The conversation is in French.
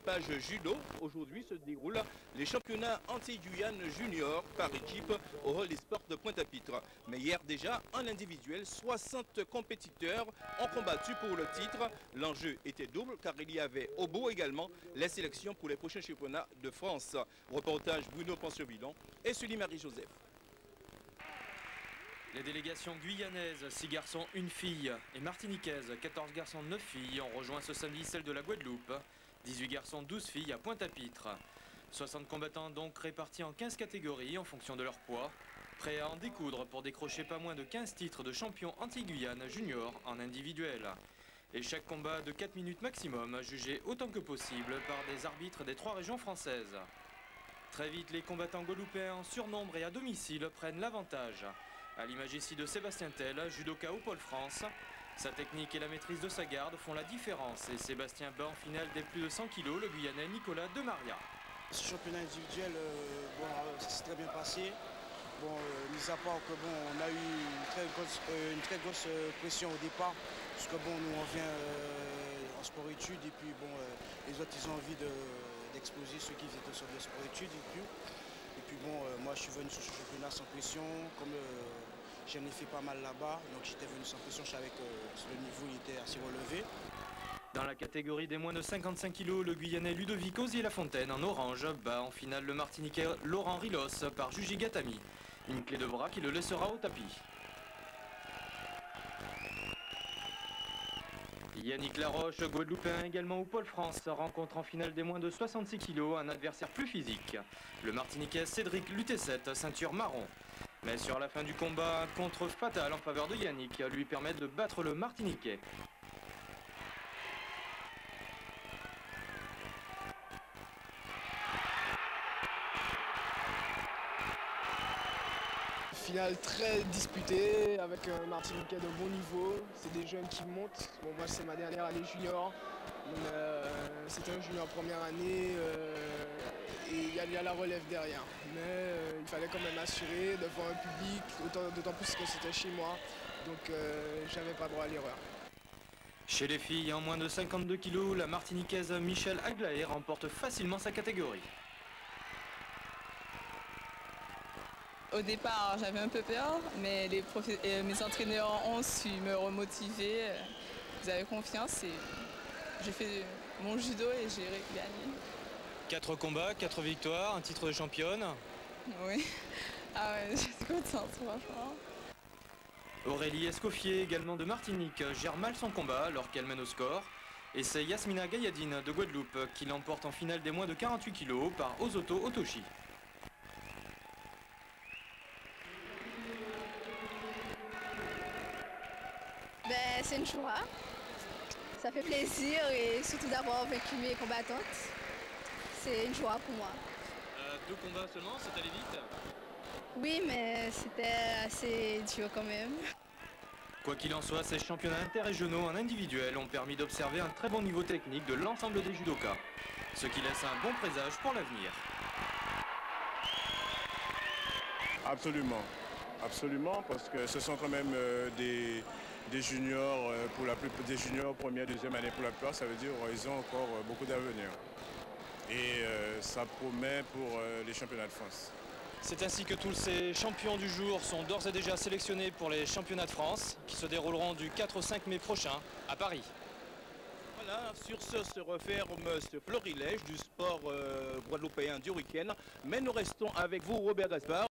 page judo. Aujourd'hui se déroulent les championnats Antilles-Guyane junior par équipe au Hall des Sports de Pointe-à-Pitre. Mais hier déjà, en individuel, 60 compétiteurs ont combattu pour le titre. L'enjeu était double car il y avait au bout également les sélections pour les prochains championnats de France. Reportage Bruno Pension-Villon et Sully Marie-Joseph. Les délégations guyanaises, 6 garçons, 1 fille, et martiniquaises, 14 garçons, 9 filles, ont rejoint ce samedi celle de la Guadeloupe. 18 garçons, 12 filles à Pointe-à-Pitre. 60 combattants donc répartis en 15 catégories en fonction de leur poids. Prêts à en découdre pour décrocher pas moins de 15 titres de champion Antilles-Guyane junior en individuel. Et chaque combat de 4 minutes maximum, jugé autant que possible par des arbitres des 3 régions françaises. Très vite, les combattants guadeloupéens en surnombre et à domicile prennent l'avantage. À l'image ici de Sébastien Tell, judoka au Pôle France. Sa technique et la maîtrise de sa garde font la différence et Sébastien bat en finale des plus de 100 kg le Guyanais Nicolas Demaria. Ce championnat individuel, ça s'est très bien passé. Mis à part que on a eu une très grosse pression au départ, parce que nous on vient en sport-études et puis les autres ils ont envie d'exposer ceux qui étaient sur le sport-études et puis moi je suis venu sur ce championnat sans pression, comme j'en ai fait pas mal là-bas, donc j'étais venu sans pression, je savais que le niveau il était assez relevé. Dans la catégorie des moins de 55 kg, le Guyanais Ludovic Osier-Lafontaine en orange bat en finale le Martiniquais Laurent Rilos par Juji Gatami. Une clé de bras qui le laissera au tapis. Yannick Laroche, guadeloupéen également au Pôle France, rencontre en finale des moins de 66 kg un adversaire plus physique. Le Martiniquais Cédric Luté7, ceinture marron. Mais sur la fin du combat, un contre fatal en faveur de Yannick lui permet de battre le Martiniquais. Finale très disputée avec un Martiniquais de bon niveau. C'est des jeunes qui montent. Moi c'est ma dernière année junior. C'était un junior première année et il y a la relève derrière. Mais il fallait quand même assurer devant un public, d'autant plus que c'était chez moi. Donc j'avais pas droit à l'erreur. Chez les filles en moins de 52 kg, la Martiniquaise Michelle Aglaé remporte facilement sa catégorie. Au départ, j'avais un peu peur, mais mes entraîneurs ont su me remotiver. Ils avaient confiance et j'ai fait mon judo et j'ai gagné. 4 combats, 4 victoires, un titre de championne. Oui, ah ouais, je suis contente franchement. Aurélie Escoffier, également de Martinique, gère mal son combat alors qu'elle mène au score. Et c'est Yasmina Gayadine de Guadeloupe qui l'emporte en finale des moins de 48 kg par Osoto Otoshi. C'est une joie, ça fait plaisir et surtout d'avoir vécu mes combattantes, c'est une joie pour moi. 2 combats seulement, c'est allé vite? Oui, mais c'était assez dur quand même. Quoi qu'il en soit, ces championnats interrégionaux en individuel ont permis d'observer un très bon niveau technique de l'ensemble des judokas, ce qui laisse un bon présage pour l'avenir. Absolument, absolument, parce que ce sont quand même des juniors, des juniors première, deuxième année pour la plupart, ça veut dire qu'ils ont encore beaucoup d'avenir. Et ça promet pour les championnats de France. C'est ainsi que tous ces champions du jour sont d'ores et déjà sélectionnés pour les championnats de France qui se dérouleront du 4 au 5 mai prochain à Paris. Voilà, sur ce se referme ce florilège du sport guadeloupéen du week-end. Mais nous restons avec vous, Robert Gaspard.